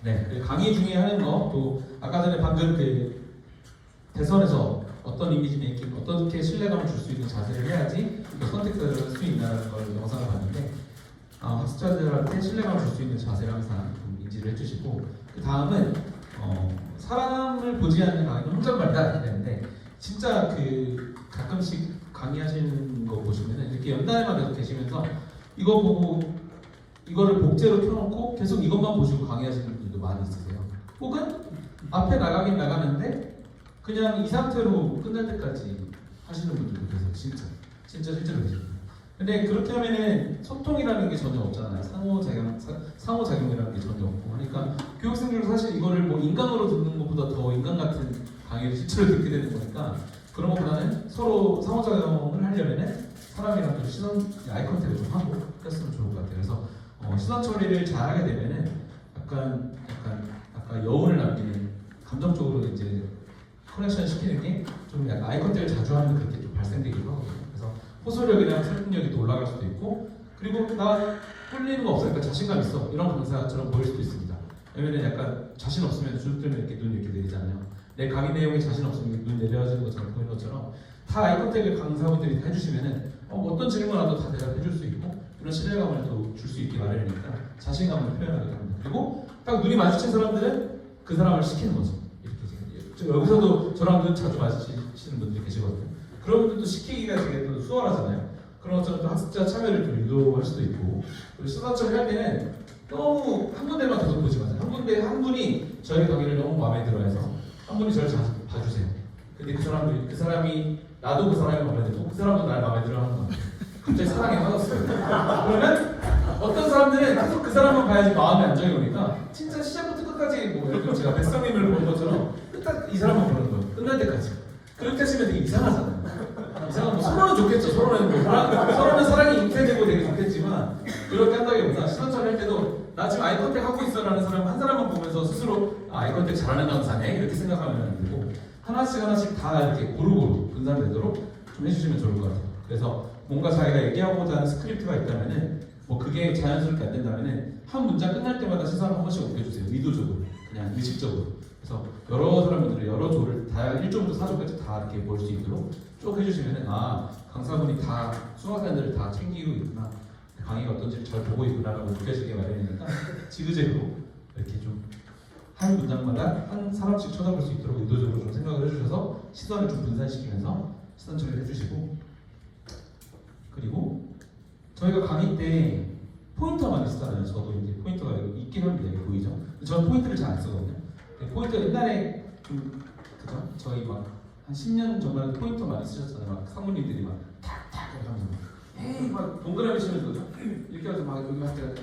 네, 그 강의 중에 하는 거, 또 아까 전에 방금 그 대선에서 어떤 이미지 메이킹, 어떻게 신뢰감을 줄 수 있는 자세를 해야지 그 선택을 할 수 있다는 걸 영상을 봤는데, 학습자들한테 신뢰감을 줄 수 있는 자세를 항상 좀 인지를 해주시고, 그 다음은 사람을 보지 않는 강의는 혼잣말이다 이렇게 되는데, 진짜 그 가끔씩 강의하시는 거 보시면은 이렇게 연단에만 계속 계시면서 이거 보고 이거를 복제로 켜놓고 계속 이것만 보시고 강의하시는 분들도 많이 있으세요. 혹은 앞에 나가긴 나가는데 그냥 이 상태로 끝날 때까지 하시는 분들도 계세요. 진짜 실제로 계십니다. 근데 그렇게 하면은 소통이라는 게 전혀 없잖아요. 상호작용이라는 게 전혀 없고. 그러니까 교육생들도 사실 이거를 뭐 인강으로 듣는 것보다 더 인간 같은 강의를 실제로 듣게 되는 거니까, 그런 것보다는 서로 상호작용을 하려면은 사람이랑 좀 아이 컨택을 좀 하고 했으면 좋을 것 같아요. 그래서 시선 처리를 잘하게 되면은 약간 아까 여운을 남기는, 감정적으로 이제 커넥션 시키는 게 좀 약간 아이 컨택을 자주 하면 그렇게 좀 발생되기도 하거든요. 그래서 호소력이나 설득력이 또 올라갈 수도 있고, 그리고 나 홀리는 거 없으니까 자신감 있어 이런 강사처럼 보일 수도 있습니다. 왜냐면 약간 자신 없으면 주눅 들면 이렇게 눈 이렇게 내리잖아요. 내 강의 내용에 자신 없으면 눈 내려지는 것처럼 보이는 것처럼 다 아이 컨택을 강사분들이 다 해주시면은 어떤 질문 와도 다 대답해줄 수 있고, 그런 신뢰감을 또 줄 수 있게 마련이니까 자신감을 표현하게 됩니다. 그리고 딱 눈이 마주친 사람들은 그 사람을 시키는 거죠. 이렇게 여기서도 저랑 눈 자주 마주치시는 분들이 계시거든요. 그런 분들도 시키기가 되게 또 수월하잖아요. 그런 것처럼 또 학습자 참여를 좀 유도할 수도 있고, 그리고 시선처리 할 때는 너무 한 군데만 계속 보지 마세요. 한 분이 저희 강의를 너무 마음에 들어해서 한 분이 저를 자주 봐주세요. 근데 그 사람이 나도 그 사람이 마음에 들고 그 사람도 날 마음에 들어하는 것 같아요. 갑자기 사랑에 빠졌어요. 그러면 어떤 사람들은 계속 그 사람만 봐야지 마음의 안정이 오니까 진짜 시작부터 끝까지 뭐 예를 들어 제가 백성님을 보는 것처럼 딱 이 사람만 보는 거예요. 끝날 때까지. 그렇게 하시면 되게 이상하잖아요. 이상한 뭐 서로는 좋겠죠. 서로는 사랑이 잉태되고 되게 좋겠지만, 그렇게 한다기보다 시선처리 할 때도 나 지금 아이 컨택 하고 있어라는 사람 한 사람만 보면서 스스로 아이 컨택 잘하는 강사네 이렇게 생각하면 안 되고, 하나씩 다 이렇게 고루고루 분산되도록 좀 해주시면 좋을 것 같아요. 그래서 뭔가 자기가 얘기하고자 하는 스크립트가 있다면은 뭐 그게 자연스럽게 안 된다면은 한 문장 끝날 때마다 시선을 한 번씩 옮겨주세요. 의도적으로, 그냥 의식적으로. 그래서 여러 사람들을 여러 조를 다 1조부터 4조까지 다 이렇게 볼 수 있도록 쭉 해주시면은 강사분이 다 수강생들을 다 챙기고 있구나, 강의가 어떤지를 잘 보고 있구나라고 느껴지게 마련이니까 지그재그로 이렇게 좀 한 문장마다 한 사람씩 쳐다볼 수 있도록 의도적으로 좀 생각을 해주셔서 시선을 좀 분산시키면서 시선 처리를 해주시고, 그리고 저희가 강의 때 포인터가 많이 쓰잖아요. 저도 이제 포인터가 있긴 합니다. 이게 보이죠? 저는 포인트를 잘 안 쓰거든요. 포인트 옛날에 그죠? 저희 막 한 10년 전만 해도 포인터 많이 쓰셨잖아요. 막 사모님들이 막 탁탁 하면서 에이 막 동그라미 치면서 이렇게 해서 막 여기 할 때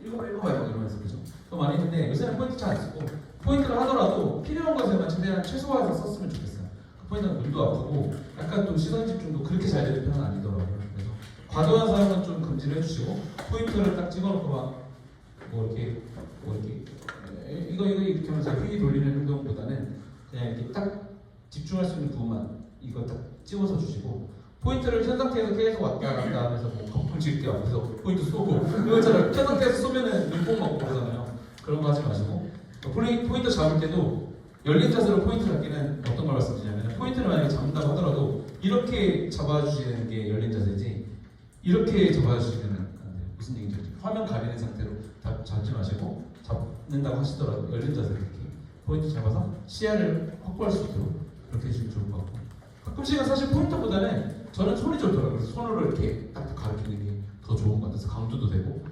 읽어봐요 이러면서, 그죠? 더 많이 했는데 요새는 포인트 잘 안 쓰고, 포인트를 하더라도 필요한 것에만 최대한 최소화해서 썼으면 좋겠어요. 그 포인트는 눈도 아프고 약간 또 시선 집중도 그렇게 잘 되는 편은 아니더라고요. 그래서 과도한 사용은 좀 금지를 해주시고, 포인트를 딱 찍어놓고 막 이거 이렇게 하면서 휘 돌리는 행동보다는 그냥 이렇게 딱 집중할 수 있는 부분만 이거 딱 찍어서 주시고, 포인트를 현 상태에서 계속 왔다 갔다 하면서 뭐 거품 칠게 앞에서 포인트 쏘고 이거처럼 현 상태에서 쏘면은 눈뽕 맞고 그러잖아요. 그런 거 하지 마시고, 포인트 잡을 때도 열린 자세로 포인트 잡기는 어떤 걸 말씀드리냐면, 포인트를 만약에 잡는다고 하더라도 이렇게 잡아주시는 게 열린 자세지 이렇게 잡아주시면 안 돼요. 무슨 얘기인지 화면 가리는 상태로 잡지 마시고, 잡는다고 하시더라도 열린 자세로 이렇게 포인트 잡아서 시야를 확보할 수 있도록 그렇게 해주시면 좋을 것 같고, 가끔씩은 사실 포인트보다는 저는 손이 좋더라고요. 그래서 손으로 이렇게 딱 가르치는 게 더 좋은 것 같아서 강조도 되고,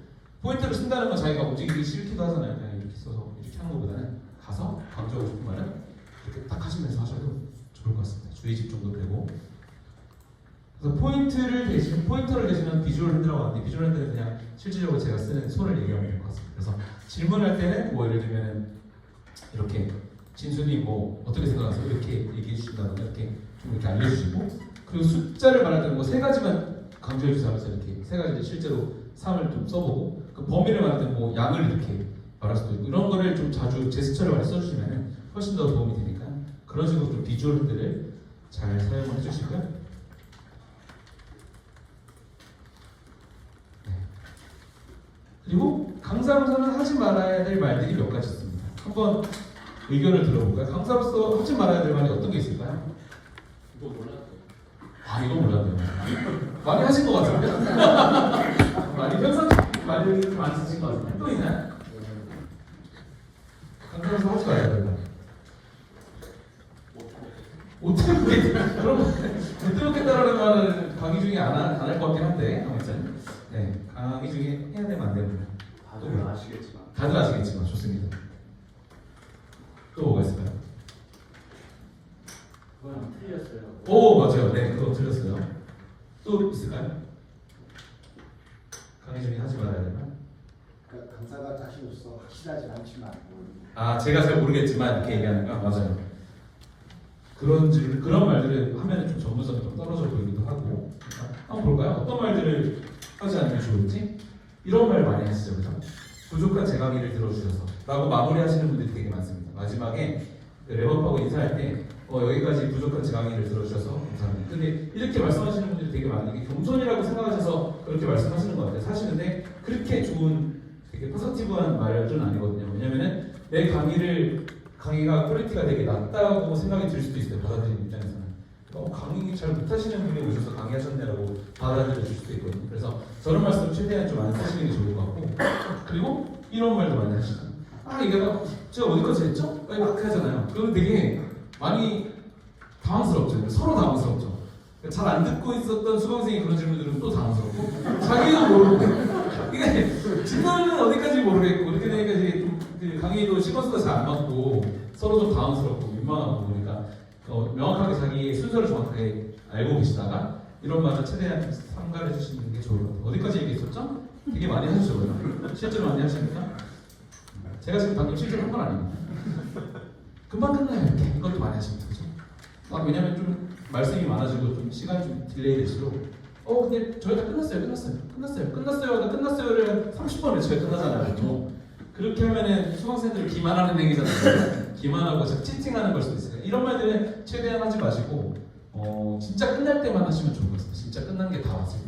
포인트를 쓴다는 건 자기가 움직이기 싫기도 하잖아요. 그냥 이렇게 써서 이렇게 하는 것보다는 가서 강조하고 싶은 말은 이렇게 딱 하시면서 하셔도 좋을 것 같습니다. 주의 집중도 되고. 그래서 포인터를 대신한 비주얼 핸드라고 하는데, 비주얼 핸드는 그냥 실질적으로 제가 쓰는 손을 얘기하면 될 것 같습니다. 그래서 질문할 때는 뭐 예를 들면은 이렇게 진수님 뭐 어떻게 생각하세요? 이렇게 얘기해 주신다던가 이렇게 좀 이렇게 알려주시고, 그리고 숫자를 말할 때는 뭐 3가지만 강조해 주세요 하면서 이렇게 3가지 실제로 3을 좀 써보고, 그 범위를 말할 때는 뭐 양을 이렇게 말할 수도 있고, 이런 거를 좀 자주 제스처를 많이 써주시면 훨씬 더 도움이 되니까 그런 식으로 좀 비주얼 핸들을 잘 사용을 해주시고요. 네. 그리고 강사로서는 하지 말아야 될 말들이 몇 가지 있습니다. 한번 의견을 들어볼까요? 강사로서 하지 말아야 될 말이 어떤 게 있을까요? 이거 몰랐어요. 아 이거 몰랐네요. 많이 하신 것 같은데? 많이 평상 말을 많이 쓰신 것 같은데 또 있나요? 강사로서 하지 말아야 될 말. 못 해먹겠다. 그럼 못 해먹겠다라는 말은 강의 중에 안 할 것 같긴 한데 아무튼 네 강의 중에 해야 되면 안 됩니다. 다들 아시겠지만. 다들 아시겠지만 좋습니다. 또 뭐가 있을까요? 그건 틀렸어요. 오 맞아요. 네 그거 들렸어요. 또 있을까요? 강의 중에 하지 말아야 되나? 그러니까 강사가 자신으로서 확실하지 않지만 아 제가 잘 모르겠지만 이렇게 얘기하는 거 맞아요. 그런 말들을 하면 좀 전문성이 좀 떨어져 보이기도 하고 한번 볼까요? 어떤 말들을 하지 않는 게 좋을지 이런 말 많이 하시죠, 그죠? 부족한 제 강의를 들어주셔서 라고 마무리하시는 분들이 되게 많습니다. 마지막에 랩업하고 인사할 때 여기까지 부족한 제 강의를 들어주셔서 감사합니다. 근데 이렇게 말씀하시는 분들이 되게 많은 게 겸손이라고 생각하셔서 그렇게 말씀하시는 것 같아요. 사실 근데 그렇게 좋은 되게 포지티브한 말은 아니거든요. 왜냐면은 내 강의가 퀄리티가 되게 낮다고 생각이 들 수도 있어요. 받아들이는 입장에서는. 강의 잘 못하시는 분이 오셔서 강의하셨네라고 받아들여질 수도 있거든요. 그래서 저런 말씀 최대한 좀 안 쓰시는 게 좋을 것 같고 그리고 이런 말도 많이 하시죠. 이게 제가 어디까지 했죠? 막 하잖아요. 그러면 되게 많이 당황스럽죠. 서로 당황스럽죠. 잘 안 듣고 있었던 수강생이 그런 질문들은 또 당황스럽고 자기도 모르고 이게 진도는 어디까지 모르겠고 이렇게 되니까 이게 좀 강의도 시퀀스가 잘 안 맞고 서로 좀 당황스럽고 민망하고 보니까 명확하게 자기의 순서를 정확하게 알고 계시다가 이런 말을 최대한 삼가해 주시는 게 좋을 것 같아요. 어디까지 얘기했었죠? 되게 많이 하셨죠, 그럼? 실제로 많이 하십니까? 제가 지금 방금 실제로 한 건 아닙니다. 금방 끝나요, 이렇게. 이것도 많이 하십니다, 그죠? 왜냐면 좀 말씀이 많아지고 좀 시간이 좀 딜레이 될수록 근데 저희 다 끝났어요를 30번 외쳐야 끝나잖아요. 또 그렇게 하면은 수강생들이 기만하는 행위잖아요. 기만하고 치팅하는 걸 수도 있어요. 이런 말들은 최대한 하지 마시고 진짜 끝날 때만 하시면 좋을 것 같습니다. 진짜 끝난 게 다 왔을 때.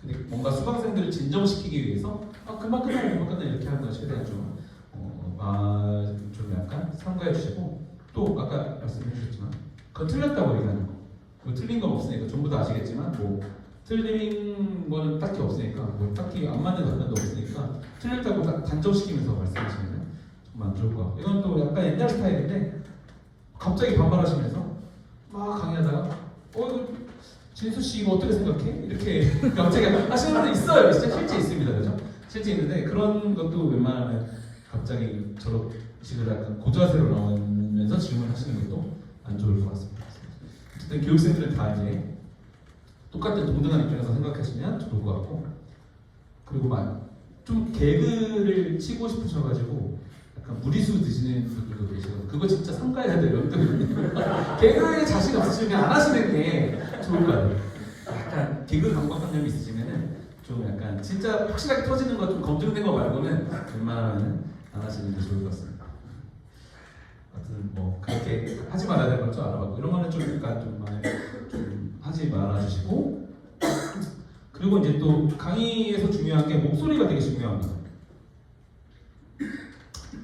근데 뭔가 수강생들을 진정시키기 위해서 금방 끝나요 이렇게 하는 걸 최대한 좀 약간 삼가해 주시고 또 아까 말씀해 주셨지만 그건 틀렸다고 얘기하는 거. 뭐 틀린 건 없으니까 전부 다 아시겠지만 뭐 틀린 거는 딱히 없으니까 뭐 딱히 안 맞는 답변도 없으니까 틀렸다고 단정시키면서 말씀하시면 정말 안 좋을 것 같고 이건 또 약간 옛날 스타일인데 갑자기 반발하시면서 막 강의하다가 이거 진수 씨 이거 어떻게 생각해? 이렇게 갑자기 하시는 분들 있어요. 진짜 실제 있습니다. 그죠? 실제 있는데 그런 것도 웬만하면 갑자기 저런 식으로 약간 고자세로 나오면서 질문하시는 것도 안 좋을 것 같습니다. 어쨌든 교육생들은 다 이제 똑같은 동등한 입장에서 생각하시면 좋을 것 같고 그리고 좀 개그를 치고 싶으셔가지고 약간 무리수 드시는 분들도 계시거든요. 그거 진짜 삼가해야 돼요. 개그에 자신 없으시면 안 하시는 게 좋을 거예요. 약간 개그 강박관념이 있으시면은 좀 약간 진짜 확실하게 터지는 거 좀 검증된 거 말고는 웬만하면 안 하시는 게 좋을 것 같습니다. 하여튼 뭐 그렇게 하지 말아야 될 걸 좀 알아봤고 이런 거는 좀 약간 좀 하지 말아주시고 그리고 이제 또 강의에서 중요한 게 목소리가 되게 중요합니다.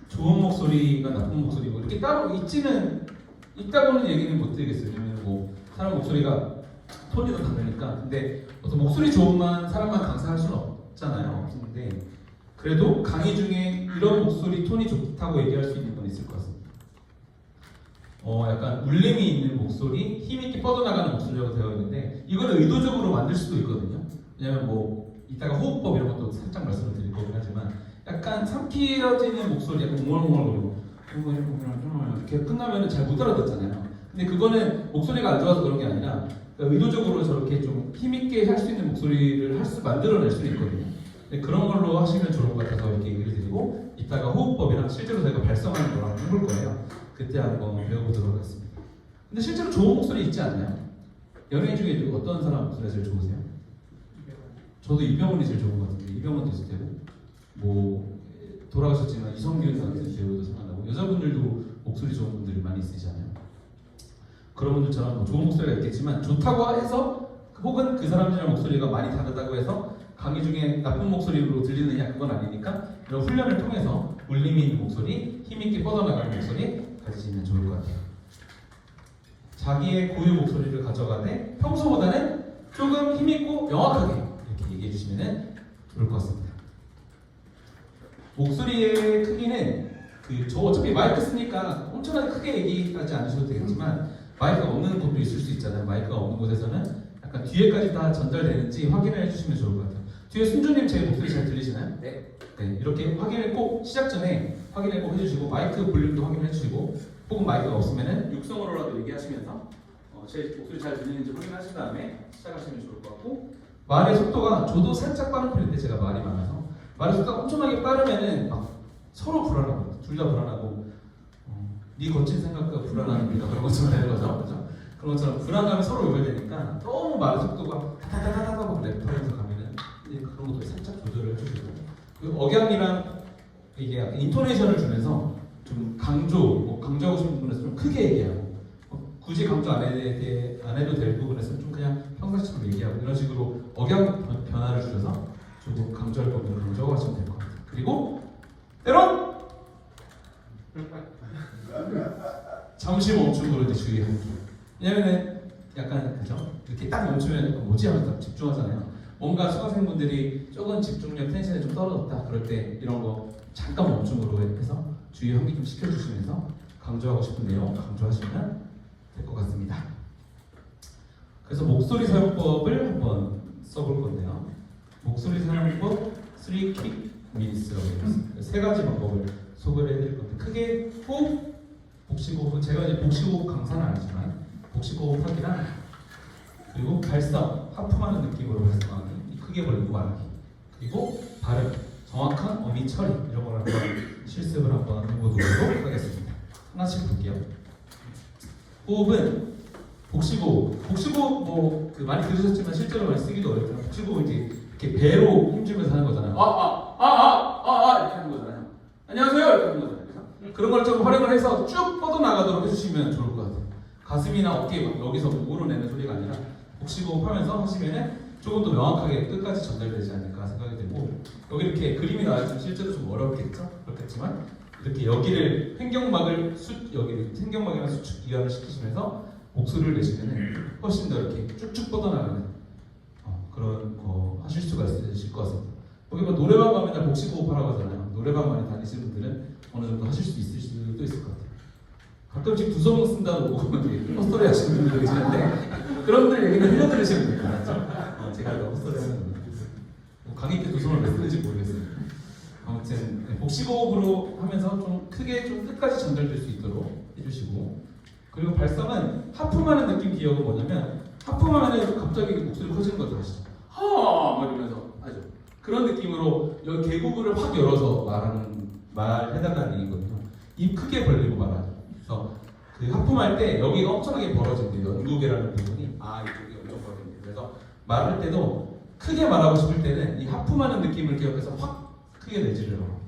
좋은 목소리가 나쁜 목소리 뭐 이렇게 따로 있다고는 얘기는 못 드리겠어요. 왜냐면 뭐 사람 목소리가 톤이 다 다르니까. 근데 어떤 목소리 좋은만 사람만 강사할 수는 없잖아요. 근데 그래도 강의 중에 이런 목소리 톤이 좋다고 얘기할 수 있는 건 있을 것 같습니다. 약간 울림이 있는 목소리, 힘있게 뻗어나가는 목소리라고 되어 있는데 이거는 의도적으로 만들 수도 있거든요. 왜냐면 뭐 이따가 호흡법 이런 것도 살짝 말씀을 드릴 거긴 하지만 약간 삼키어지는 목소리, 약간 웅얼웅얼거리고 이렇게 끝나면 잘 못 알아듣잖아요. 근데 그거는 목소리가 안 좋아서 그런 게 아니라 의도적으로 저렇게 좀 힘있게 할 수 있는 목소리를 만들어낼 수 있거든요. 그런 걸로 하시면 좋을 것 같아서 이렇게 얘기를 드리고 이따가 호흡법이랑 실제로 저희가 발성하는 거랑 해볼 거예요. 그때 한번 배워보도록 하겠습니다. 근데 실제로 좋은 목소리 있지 않나요? 연예인 중에 어떤 사람 목소리가 제일 좋으세요? 저도 이병헌이 제일 좋은 것 같은데 이병헌도 있을 테고 뭐 돌아가셨지만 이성균 같은 배우도 생각나고 여자분들도 목소리 좋은 분들이 많이 있으시잖아요. 그런 분들처럼 뭐 좋은 목소리가 있겠지만 좋다고 해서 혹은 그 사람들의 목소리가 많이 다르다고 해서 강의 중에 나쁜 목소리로 들리느냐 그건 아니니까 이런 훈련을 통해서 울림이 있는 목소리, 힘있게 뻗어나가는 목소리 가지시면 좋을 것 같아요. 자기의 고유 목소리를 가져가되 평소보다는 조금 힘있고 명확하게 이렇게 얘기해 주시면 좋을 것 같습니다. 목소리의 크기는 저 어차피 마이크 쓰니까 엄청나게 크게 얘기하지 않으셔도 되겠지만 마이크가 없는 곳도 있을 수 있잖아요. 마이크가 없는 곳에서는 약간 뒤에까지 다 전달되는지 확인을 해주시면 좋을 것 같아요. 뒤에 순주님 제 목소리 잘 들리시나요? 네. 네, 이렇게 확인을 꼭 시작 전에 확인을 꼭 해주시고 마이크 볼륨도 확인해 주시고 혹은 마이크가 없으면은 육성으로라도 얘기하시면서 제 목소리 잘 들리는지 확인하신 다음에 시작하시면 좋을 것 같고 말의 속도가 저도 살짝 빠른 편인데 제가 말이 많아서 말의 속도가 엄청나게 빠르면은 막 서로 불안하고 둘 다 불안하고 네 거친 생각과 불안함이니까 그런 것처럼 되는 거죠. 그죠? 그런 것처럼 불안감이 서로 유발되니까 너무 말의 속도가 타타타타타 막 랩하면서 가면은 그런 것도 살짝 조절을 해주시고 그 억양이랑 이게 약간 인토네이션을 주면서 좀 강조하고 싶은 부분에서 좀 크게 얘기하고 굳이 강조 안 해도 될 부분에서는 좀 그냥 평상시처럼 얘기하고 이런 식으로 억양 변화를 주셔서 조금 강조할 부분을 강조하고 하시면 될 것 같아요. 그리고 때론 잠시 멈춤으로 이제 주의하고 왜냐면은 약간 그죠? 이렇게 딱 멈추면 뭐지 하면서 딱 집중하잖아요. 뭔가 수강생분들이 조금 집중력 텐션이 좀 떨어졌다 그럴 때 이런 거 잠깐 멈춤으로 해서 주의 환기 좀 시켜주시면서 강조하고 싶은 내용 강조하시면 될 것 같습니다. 그래서 목소리 사용법을 한번 써볼 건데요. 목소리 사용법 3킥 미니스라고 있습니다. 세 가지 방법을 소개를 해드릴 건데 크게 호흡, 복식호흡은 제가 이제 복식호흡 강사는 아니지만 복식호흡 하기랑 그리고 발성, 하품하는 느낌으로 발성하기, 크게 벌리고 말하기 그리고 발음, 정확한 어미 처리 이런 걸 한번 실습을 한번 해보도록 하겠습니다. 하나씩 볼게요. 호흡은 복식호흡 뭐 많이 들으셨지만 실제로 많이 쓰기도 어렵지만 복식호흡은 이제 이렇게 배로 힘주면서 하는 거잖아요. 이렇게 하는 거잖아요. 안녕하세요 이렇게 하는 거잖아요. 그래서 그런 걸 좀 활용을 해서 쭉 뻗어나가도록 해주시면 좋을 것 같아요. 가슴이나 어깨 막 여기서 우러내는 소리가 아니라 복식호흡하면서 하시면은 조금 더 명확하게 끝까지 전달되지 않을까 생각이 들고 여기 이렇게 그림이 나와있으면 실제로 좀 어렵겠죠? 그렇겠지만 이렇게 여기를 여기를 횡격막이나 수축 이완을 시키시면서 목소리를 내시면은 훨씬 더 이렇게 쭉쭉 뻗어나가는 그런 거 하실 수가 있으실 것 같습니다. 여기 뭐 노래방 가면 복식호흡 하라고 하잖아요. 노래방 많이 다니시는 분들은 어느 정도 하실 수 있을 수도 있을 것 같아요. 가끔씩 두성 쓴다고 헛소리 하시는 분들도 계시는데 그런 분들 얘기는 흘려 들으시면 돼요. 알았죠? 제가 헛소리 하는 분들 강의 때 두성을 왜 쓰는지 모르겠어요. 아무튼 복식호흡으로 하면서 좀 크게 좀 끝까지 전달될 수 있도록 해주시고 그리고 발성은 하품하는 느낌 기억은 뭐냐면 하품하면 갑자기 목소리 커지는 거 아시죠? 막 이러면서 아죠. 그런 느낌으로 여기 개구부를 확 열어서 말해달라는 얘기거든요. 입 크게 벌리고 말하죠. 그래서 그 하품할 때 여기가 엄청나게 벌어진대요. 연구개라는 부분이 이쪽이 엄청 벌어진대요. 그래서 말할 때도 크게 말하고 싶을 때는 이 하품하는 느낌을 기억해서 확 크게 내지를 해요.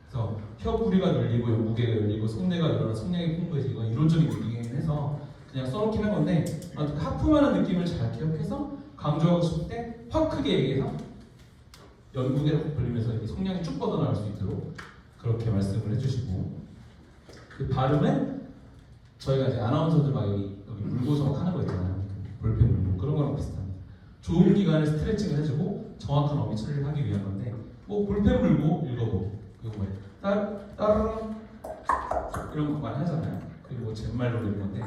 그래서 혀 부리가 늘리고 연구개가 열리고 속내가 늘어나 성량이 풍부해지고 이론적인 얘기긴 해서 그냥 써놓긴 한 건데 하품하는 느낌을 잘 기억해서 강조하고 싶을 때 확 크게 얘기해서 연구개를 벌리면서 이렇게 성량이 쭉 뻗어나갈 수 있도록 그렇게 말씀을 해주시고 그 발음은 저희가 이제 아나운서들 막 여기 물고서 막 하는 거 있잖아요. 볼펜 물고 그런 거랑 비슷합니다. 좋은 기관을 스트레칭을 해주고 정확한 어미 처리를 하기 위한 건데 뭐 볼펜 물고 읽어보고 그리고 뭐 따르릉 이런 거 많이 하잖아요. 그리고 잿말로 이런 건데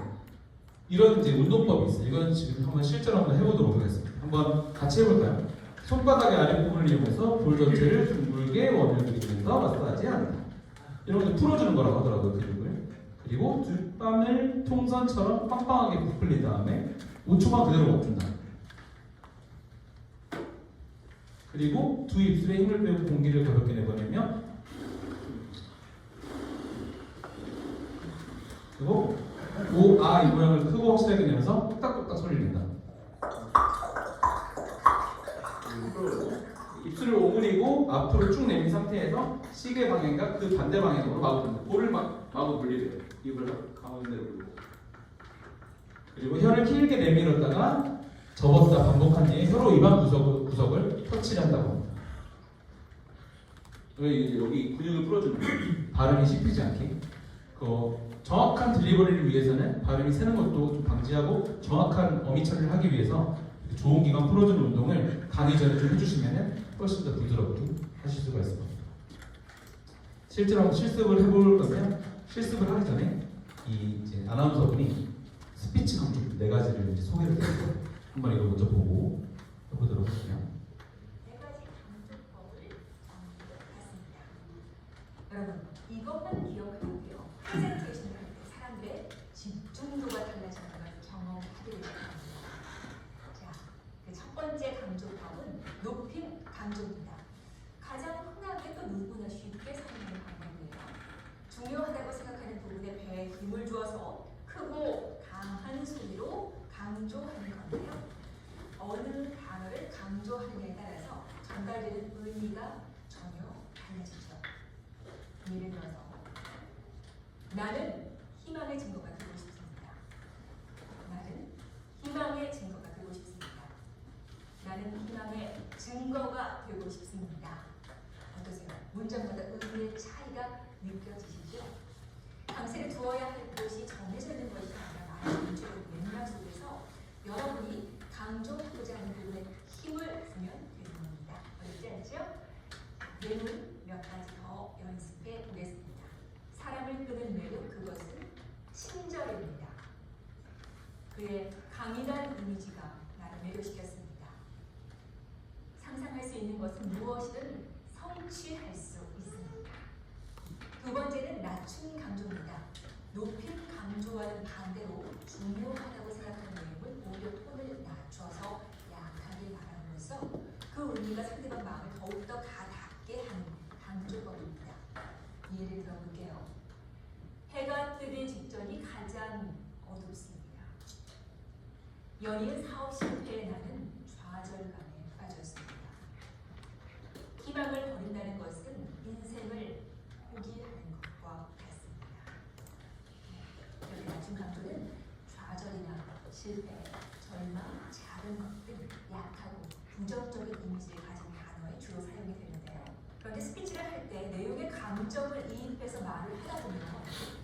이런 이제 운동법이 있어요. 이건 지금 한번 실제로 한번 해보도록 하겠습니다. 한번 같이 해볼까요? 손바닥의 아랫부분을 이용해서 볼 전체를 둥글게 원을 그리면서 마사지한다. 이런 거 풀어주는 거라고 하더라고요. 근육을. 그리고 뒷밤을 통선처럼 빵빵하게 부풀린 다음에 5초간 그대로 멈춘다. 그리고 두 입술에 힘을 빼고 공기를 가볍게 내보내며 그리고 이 모양을 크고 확실하게 내면서 뚝딱뚝딱 소리를 낸다. 입술을 오므리고 앞으로 쭉 내민 상태에서 시계 방향과 그 반대 방향으로 마구 돌린다. 볼을 마구 돌리래요. 입을 가운데로 돌리고 그리고 혀를 길게 내밀었다가 접었다 반복한 뒤에 혀로 입안 구석을 터치를 한다고 합니다. 여기 근육을 풀어주는 거예요. 발음이 씹히지 않게. 정확한 딜리버리를 위해서는 발음이 새는 것도 좀 방지하고 정확한 어미 처리를 하기 위해서 좋은 기관 풀어주는 운동을 강의 전에 좀 해주시면 훨씬 더 부드럽게 하실 수가 있을 겁니다. 실제로 한번 실습을 해볼 건데요. 실습을 하기 전에 이제 아나운서분이 스피치 감쪽 4가지를 이제 소개를 드리고 한번 이거 먼저 보고 해보도록 할게요. 4가지 강조법을 봤습니다. 여러분 이것만 기억하고요. 프레젠테이션을 할 때 사람들의 집중도가 달라지는 걸 경험하게 될 겁니다. 자, 그 첫 번째 강조법은 높임 강조입니다. 가장 흔하게 또 누구나 쉽게 사용하는 방법이에요. 중요하다고 생각하는 부분에 배에 힘을 주어서 크고 강한 소리로 강조하는 건데요. 어느 단어를 강조하느냐에 따라서 전달되는 의미가 전혀 달라지죠. 예를 들어서 나는 희망의 증거가 되고 싶습니다. 나는 희망의 증거가 되고 싶습니다. 나는 희망의 증거가 되고 싶습니다. 어떠세요? 문장마다 의미의 차이가 느껴지시죠? 강세를 두어야 할 곳이 정해져 있는 것이 아니라 말의 문제의 맥락 속에서 여러분이 강조하고자 하는 부분에 힘을 주면 되는 겁니다. 어렵지 않죠? 예문 몇 가지 더 연습해 보겠습니다. 사람을 끄는 매력, 그것은 친절입니다. 그의 강인한 이미지가 나를 매료시켰습니다. 상상할 수 있는 것은 무엇이든 성취할 수 있습니다. 두 번째는 낮춤 강조입니다. 높임 강조와는 반대로 중요하다고 생각하는 내용을 오히려 톤을 낮춰서 약하게 말함으로써 그 의미가 상대방 마음을 더욱더 가닿게 하는 강조법입니다. 예를 들어볼게요. 해가 뜨기 직전이 가장 어둡습니다. 연인 사업 실패에 나는 좌절감에 빠졌습니다. 희망을 버린다는 것은 인생을 포기하는 것과 같습니다. 이렇게 낮춤 강조는 좌절이나 실패, 절망, 작은 것 등 약하고 부정적인 이미지를 가진 단어에 주로 사용이 되는데요. 그런데 스피치를 할 때 내용의 감정을 이입해서 말을 하다 보면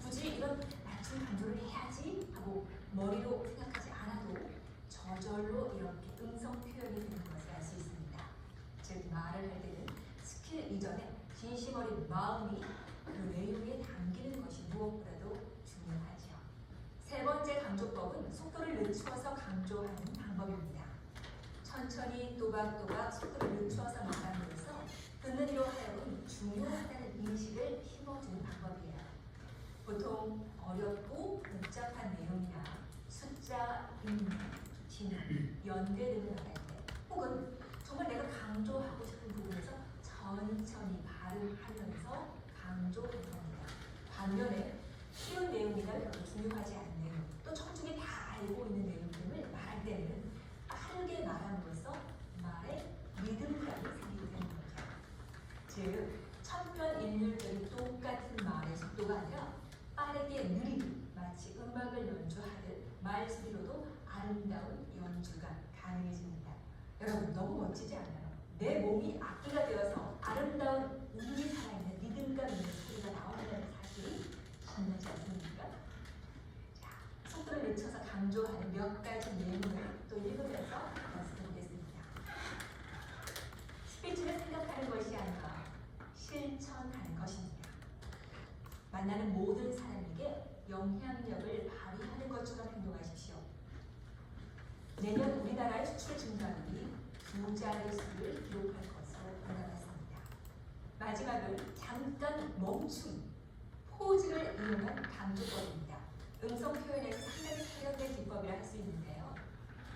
굳이 이런 낮춤 강조를 해야지 하고 머리로 생각하지 않아도 저절로 이렇게 음성 표현이 되는 것을 알 수 있습니다. 즉 말을 할 때는 스킬 이전에 진심 어린 마음이 그 내용에 담기는 것이 무엇보다도 중요하죠. 세 번째 강조법은 속도를 늦추어서 강조하는 방법입니다. 천천히 또박또박 속도를 늦추어서 말함으로써 듣는 이로 하여금 중요하다는 인식을 심어주는 방법이에요. 보통 어렵고 복잡한 내용이나 숫자, 인물, 진화, 연대 등을 말할 때 혹은 정말 내가 강조하고 싶은 부분에서 천천히 발음하면서 강조하는 겁니다. 반면에 쉬운 내용이나 별로 중요하지 않은 내용, 또 청중이 다 알고 있는 내용 등을 말할 때는 빠르게 말함으로써 말에 리듬감이 생기게 되는 거죠. 즉, 천편일률적인 똑같은 말의 속도가 아니라 빠르게 느리게 마치 음악을 연주하듯 말소리로도 아름다운 연주가 가능해집니다. 여러분 너무 멋지지 않나요? 내 몸이 악기가 되어서 아름다운 운이 살아있는 리듬감 있는 소리가 나온다는 사실이 신나지 않습니까? 자, 속도를 늦춰서 강조하는 몇 가지 내용을 또 읽으면서 연습해 보겠습니다. 스피치를 생각하는 것이 아니라 실천하는 것입니다. 만나는 모든 사람에게 영향력을 발휘하는 것처럼 행동하십시오. 내년 우리나라의 수출 증가율이 2자릿수를 기록할 것으로 예상했습니다. 마지막은 잠깐 멈춤, 포즈를 이용한 강조법입니다. 음성 표현에서 상당히 세련된 기법이라 할 수 있는데요.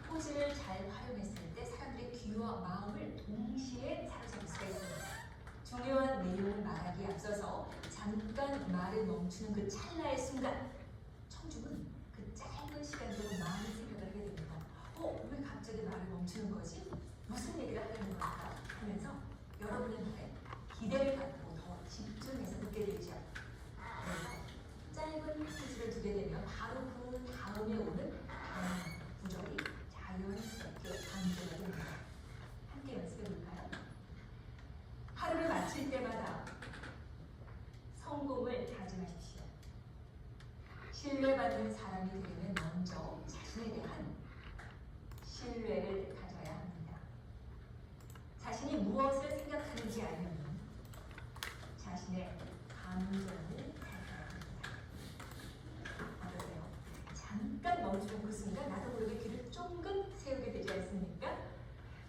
포즈를 잘 활용했을 때 사람들의 귀와 마음을 동시에 사로잡을 수가 있습니다. 중요한 내용을 말하기에 앞서서 잠깐 말을 멈추는 그 찰나의 순간 청중은 그 짧은 시간 동안 많은 생각을 하게 됩니다. 왜 갑자기 말을 멈추는 거지? 무슨 얘기를 하려는 걸까? 하면서 여러분의 말에 기대를 갖고 더 집중해서 듣게 되죠. 그래서 짧은 포즈를 두게 되면 바로 그 다음에 오는 구절이 자연스럽게 강조가 됩니다. 함께 연습해 볼까요? 하루를 마칠 때마다 신뢰받는 사람이 되려면 먼저 자신에 대한 신뢰를 가져야 합니다. 자신이 무엇을 생각하는지 알면 자신의 감정을 가져야 합니다. 어떠세요? 잠깐 멈추고 그 순간 나도 모르게 귀를 쫑긋 세우게 되지 않습니까?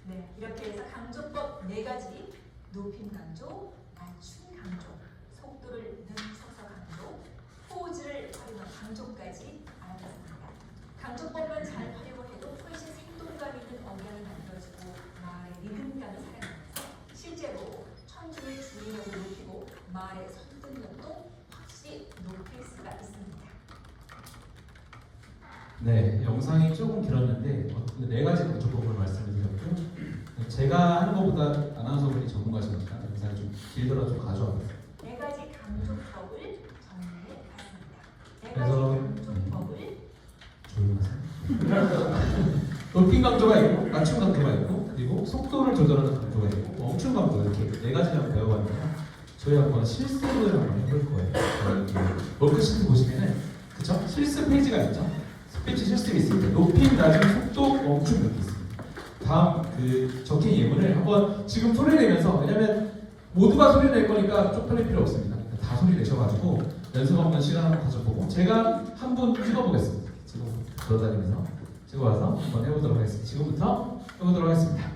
네, 이렇게 해서 강조법 4가지, 높임 강조, 낮춤 강조, 속도를 늦춰서 강조, 포즈를 활용한 강조까지 알아봤습니다. 강조법만 잘 활용해도 훨씬 생동감 있는 억양이 만들어지고 말의 리듬감이 살아나면서 실제로 청중의 주의력을 높이고 말의 설득력도 확실히 높일 수가 있습니다. 네, 영상이 조금 길었는데 4가지 강조법을 말씀을 드렸고 제가 하는 것보다 아나운서분이 전문가시니까 영상이 좀 길더라도 좀 가져와봤어요. 4가지 강조법을 정리해 봤습니다. 4가지 그래서 강조법을 조용하세요. 높임 강조가 있고 낮춤 강조가 있고 그리고 속도를 조절하는 강조가 있고 멈춤 강조 이렇게 4가지를 배워봤는데요. 저희 한번 실습을 한번 해볼 거예요. 워크시트 보시면은 그쵸? 실습 페이지가 있죠? 스피치 실습이 있습니다. 높임, 낮음, 속도, 멈춤 이렇게 있습니다. 다음 그 적힌 예문을 한번 지금 소리 내면서 왜냐면 모두가 소리 낼 거니까 쪽팔릴 필요 없습니다. 다 소리 내셔가지고 연습 한번 시간 한번 가져보고 제가 한 분 찍어보겠습니다. 지금 돌아다니면서 찍어와서 한번 해보도록 하겠습니다. 지금부터 해보도록 하겠습니다.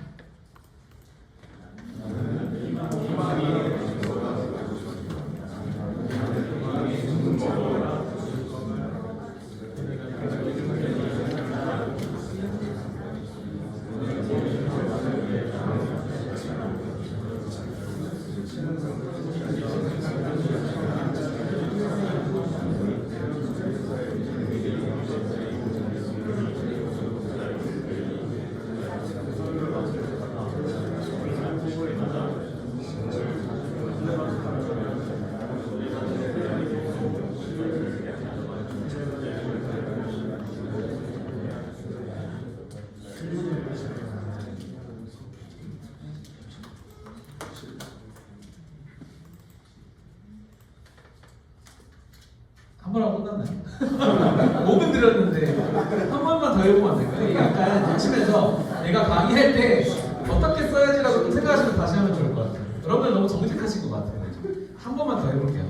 한 번 하고 끝났나요? 5분 드렸는데 한 번만 더 해보면 안 될까요? 이게 약간 치면서 내가 강의할 때 어떻게 써야지라고 좀 생각하시면 다시 하면 좋을 것 같아요. 여러분들 너무 정직하신 것 같아요. 한 번만 더 해볼게요.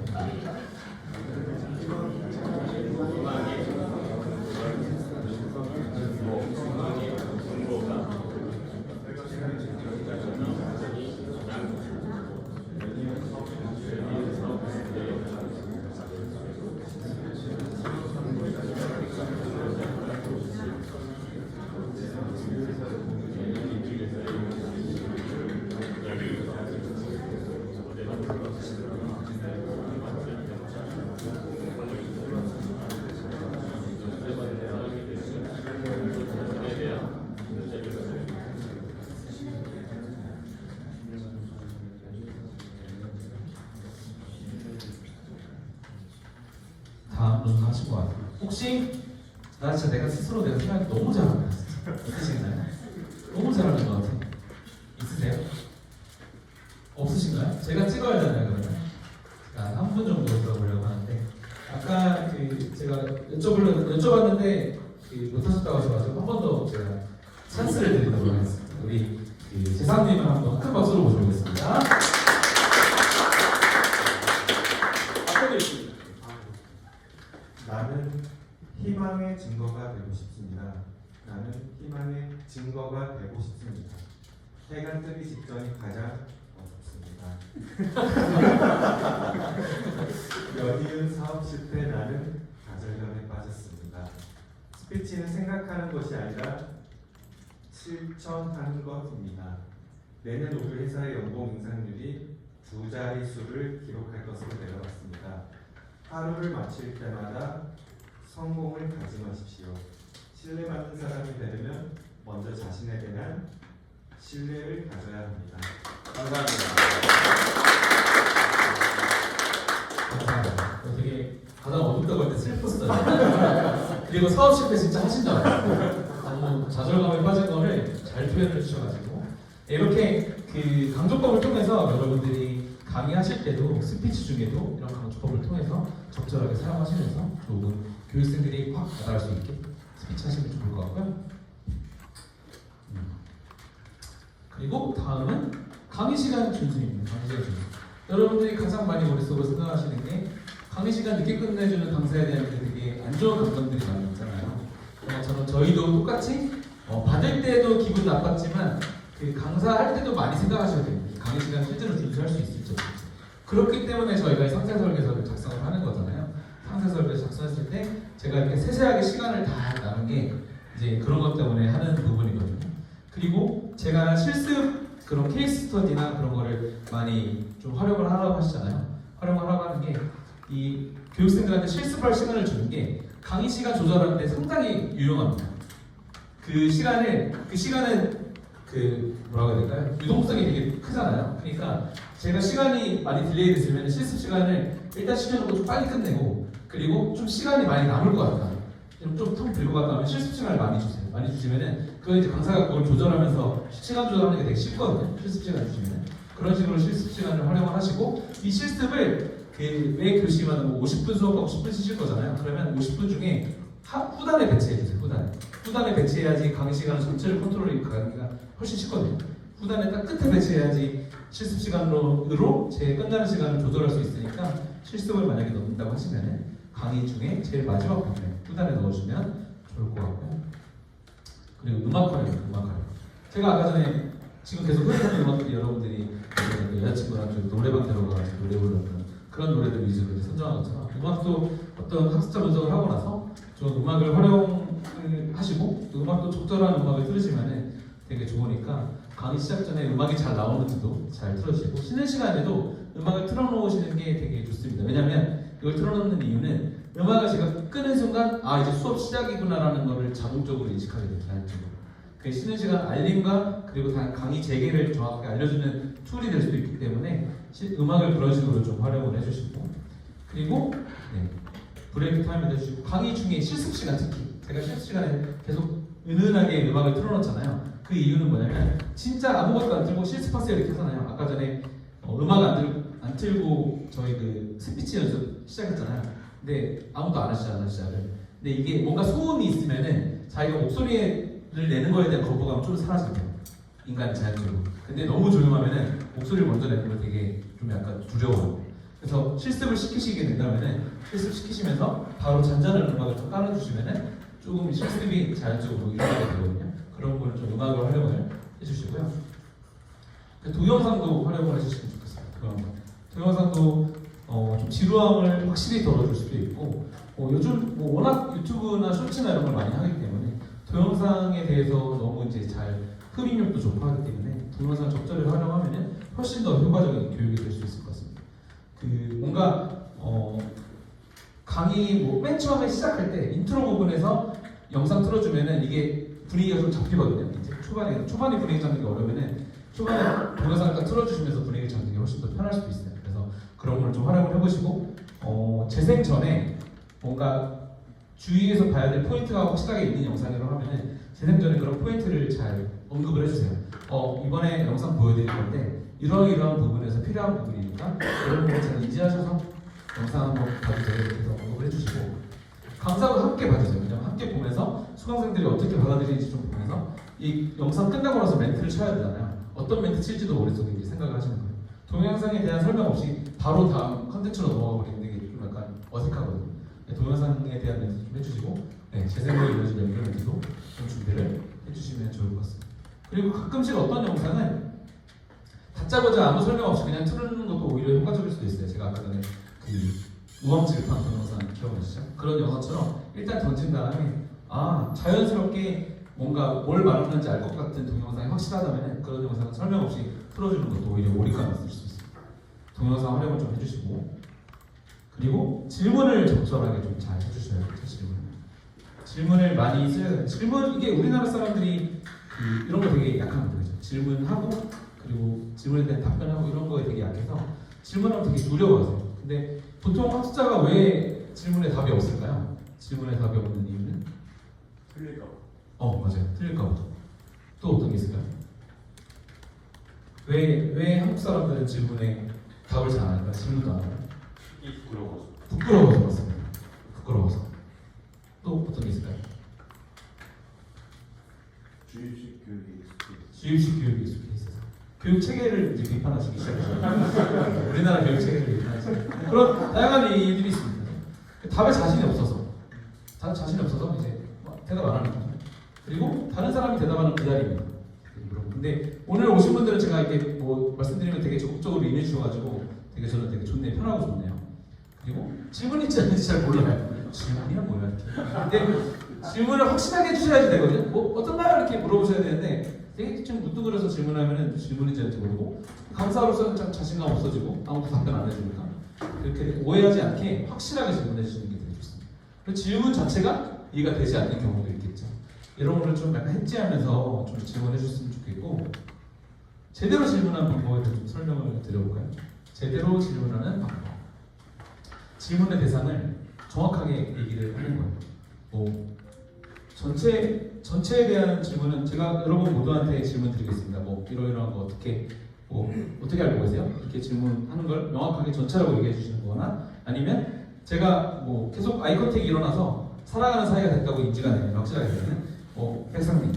다음 론 하신 것 같아요. 혹시 나 진짜 내가 스스로 내가 생각이 너무 잘하는 것 같아요. 있으신가요? 너무 잘하는 것 같아요. 있으세요? 없으신가요? 제가 찍어야 되나요 그러면? 한 분 정도 들어보려고 하는데 아까 그 제가 여쭤봤는데 못하셨다고 하셔가지고 한 번 더 제가 찬스를 드리도록 하겠습니다. 우리 그 재상님을 한번 큰 박수로 모셔보겠습니다. 앞에도 있습니다. 나는 희망의 증거가 되고 싶습니다. 나는 희망의 증거가 되고 싶습니다. 해가 뜨기 직전이 가장 어렵습니다. 연이은 사업 실패 나는 좌절감에 빠졌습니다. 스피치는 생각하는 것이 아니라 실천하는 것입니다. 내년 우리 회사의 연봉 인상률이 2자릿수를 기록할 것으로 내려갔습니다. 하루를 마칠 때마다 성공을 다짐하십시오. 신뢰받는 사람이 되려면 먼저 자신에 대한 신뢰를 가져야 합니다. 감사합니다. 감사합니다. 되게 가장 어둡다고 할 때 슬펐어요. 그리고 사업 실패 진짜 하신 줄 알았어요. 너무 좌절감에 빠진 거를 잘 표현해 주셔가지고 이렇게 그 강조법을 통해서 여러분들이 강의하실 때도 스피치 중에도 이런 강조법을 통해서 적절하게 사용하시면서 조금 교육생들이 확 와닿을 수 있게 스피치 하시면 좋을 것 같고요. 그리고 다음은 강의 시간 준수입니다. 강의 시간 준수. 여러분들이 가장 많이 머릿속으로 생각하시는 게 강의 시간 늦게 끝내주는 강사에 대한 되게 안 좋은 감정들이 많이 있잖아요. 저희도 똑같이 받을 때도 기분 나빴지만 그 강사할 때도 많이 생각하셔야 돼요. 강의 시간 실제로 준수할 수 있을지. 그렇기 때문에 저희가 상세 설계서를 작성을 하는 거잖아요. 상세 설계서 작성했을 때 제가 이렇게 세세하게 시간을 다 나눈 게 이제 그런 것 때문에 하는 부분이거든요. 그리고 제가 실습 그런 케이스 스터디나 그런 거를 많이 좀 활용을 하라고 하시잖아요. 활용을 하라고 하는 게 이 교육생들한테 실습할 시간을 주는 게 강의 시간 조절하는 데 상당히 유용합니다. 그 시간은 뭐라고 해야 될까요? 유동성이 되게 크잖아요. 그러니까 제가 시간이 많이 딜레이 됐으면 실습 시간을 일단 시켜놓고 좀 빨리 끝내고 그리고 좀 시간이 많이 남을 것 같다. 좀텅 빌고 갔다 하면 실습 시간을 많이 주세요. 많이 주시면은 그걸 이제 강사가 그걸 조절하면서 시간 조절하는 게 되게 쉽거든요. 실습 시간 주시면 그런 식으로 실습 시간을 활용을 하시고 이 실습을 매 교시마다 뭐 50분 수업하고 10분 쉬실 거잖아요. 그러면 50분 중에 후단에 배치해 주세요. 후단에 배치해야지 강의 시간 전체를 컨트롤이 가기가 훨씬 쉽거든요. 후단에 딱 끝에 배치해야지 실습 시간으로 제 끝나는 시간을 조절할 수 있으니까 실습을 만약에 넣는다고 하시면은 강의 중에 제일 마지막 부분에 후단에 넣어주면 좋을 것 같고요. 그리고 음악 활용. 제가 아까 전에 지금 계속 흐르는 음악들이 여러분들이 여자친구랑 좀 노래방 들어가가지고 노래 부르는 그런 노래들 위주로 선정한 것처럼 음악도 어떤 학습자 분석을 하고 나서 좀 음악을 활용을 하시고 또 음악도 적절한 음악을 들으시면은 되게 좋으니까 강의 시작 전에 음악이 잘 나오는지도 잘 틀어주시고 쉬는 시간에도 음악을 틀어놓으시는 게 되게 좋습니다. 왜냐하면 이걸 틀어놓는 이유는 음악을 제가 끄는 순간 아 이제 수업 시작이구나라는 거를 자동적으로 인식하게 돼요. 자연적으로. 그 쉬는 시간 알림과 그리고 강의 재개를 정확하게 알려주는 툴이 될 수도 있기 때문에 음악을 그런 식으로 좀 활용을 해주시고 그리고 브레이크 타임을 해주시고 강의 중에 실습 시간 특히 제가 실습 시간에 계속 은은하게 음악을 틀어놓잖아요. 그 이유는 뭐냐면 진짜 아무것도 안 틀고 실습하세요 이렇게 하잖아요. 아까 전에 음악 안 틀고 저희 그 스피치 연습 시작했잖아요. 근데 아무도 안 하시잖아요 시작을. 근데 이게 뭔가 소음이 있으면은 자기가 목소리를 내는 거에 대한 거부감은 좀 사라져요. 인간이 자연적으로. 근데 너무 조용하면은 목소리를 먼저 내는 거 되게 좀 약간 두려워요. 그래서 실습을 시키시게 된다면은 실습 시키시면서 바로 잔잔한 음악을 좀 깔아주시면은 조금 실습이 자연적으로 일어나게 되거든요. 그런 거를 좀 음악을 활용을 해주시고요. 동영상도 활용을 해주시면 좋겠어요. 동영상도 좀 지루함을 확실히 덜어줄 수도 있고 요즘 워낙 유튜브나 쇼츠나 이런 걸 많이 하기 때문에 동영상에 대해서 너무 이제 잘 흡입력도 좋고 하기 때문에 동영상 적절히 활용하면은 훨씬 더 효과적인 교육이 될 수 있을 것 같습니다. 뭔가 강의 맨 처음에 시작할 때 인트로 부분에서 영상 틀어주면은 이게 분위기가 좀 잡히거든요. 이제 초반에 분위기 잡는 게 어려우면은 초반에 동영상을 딱 틀어주시면서 분위기 잡는 게 훨씬 더 편할 수도 있어요. 그래서 그런 걸 좀 활용을 해보시고 재생 전에 뭔가 주의해서 봐야 될 포인트가 확실하게 있는 영상이라고 하면은 재생 전에 그런 포인트를 잘 언급을 해주세요. 이번에 영상 보여드릴 건데 이러한 부분에서 필요한 부분이니까 이런 거 잘 인지하셔서 영상 한번 봐주세요. 이렇게 해서 언급을 해주시고 강사도 함께 봐주세요. 왜냐면 함께 보면서 수강생들이 어떻게 받아들이는지 좀 보면서 이 영상 끝나고 나서 멘트를 쳐야 되잖아요. 어떤 멘트 칠지도 머릿속에 이제 생각을 하시는 거예요. 동영상에 대한 설명 없이 바로 다음 컨텐츠로 넘어가 버리는 게 좀 약간 어색하거든요. 동영상에 대한 멘트 좀 해주시고 재생으로 이루어진 연결 멘트도 좀 준비를 해주시면 좋을 것 같습니다. 그리고 가끔씩 어떤 영상은 다짜고짜 아무 설명 없이 그냥 틀는 것도 오히려 효과적일 수도 있어요. 제가 아까 전에 우왕질판 동영상 기억나시죠? 그런 영상처럼 일단 던진 다음에 자연스럽게 뭔가 뭘 말하는지 알 것 같은 동영상이 확실하다면 그런 영상은 설명 없이 틀어주는 것도 오히려 몰입감을 줄 수 있어요. 동영상 활용을 좀 해주시고 그리고 질문을 적절하게 좀 잘 해주셔야 돼요. 질문을 많이 써야 돼요. 이게 우리나라 사람들이 이런 거 되게 약한 거죠. 질문하고 그리고 질문에 대한 답변하고 이런 거에 되게 약해서 질문하면 되게 두려워하세요. 근데 보통 학습자가 왜 질문에 답이 없을까요? 질문에 답이 없는 이유는? 틀릴까 봐. 맞아요. 틀릴까 봐. 또 어떤 게 있을까요? 왜 한국 사람들은 질문에 답을 잘 안 할까요? 질문도 안 할까요? 부끄러워서. 부끄러워서 맞습니다. 부끄러워서. 교육 체계를 이제 비판하시기 시작했어요. 우리나라 교육 체계를 비판하시고 그런 다양한 일들이 있습니다. 답에 자신이 없어서 자신이 없어서 이제 대답 안 하는 거죠. 그리고 다른 사람이 대답하는 기다립니다. 근데 오늘 오신 분들은 제가 이렇게 뭐 말씀드리면 되게 적극적으로 임해 주셔가지고 되게 저는 되게 좋네요. 편하고 좋네요. 그리고 질문 있지 않는지 잘 몰라요. 질문이야 뭐야 이렇게. 근데 질문을 확실하게 해주셔야지 되거든요. 뭐 어떤가요? 이렇게 물어보셔야 되는데 되게 좀 묻뚱그려서 질문하면은 질문인지 아닌지 모르고 강사로서는 참 자신감 없어지고 아무도 답변 안 해주니까 그렇게 오해하지 않게 확실하게 질문해 주시는 게 되게 좋습니다. 그 질문 자체가 이해가 되지 않는 경우도 있겠죠. 이런 거를 좀 약간 해지하면서 좀 질문해 주셨으면 좋겠고 제대로 질문하는 방법에 대해서 좀 설명을 드려볼까요? 제대로 질문하는 방법. 질문의 대상을 정확하게 얘기를 하는 거예요. 뭐 전체에 대한 질문은 제가 여러분 모두한테 질문 드리겠습니다. 뭐 이러이러한 거 어떻게 어떻게 알고 계세요? 이렇게 질문하는 걸 명확하게 전체라고 얘기해 주시는 거나 아니면 제가 뭐 계속 아이 컨택이 일어나서 살아가는 사이가 됐다고 인지가 되면 확실하게 되면 백상님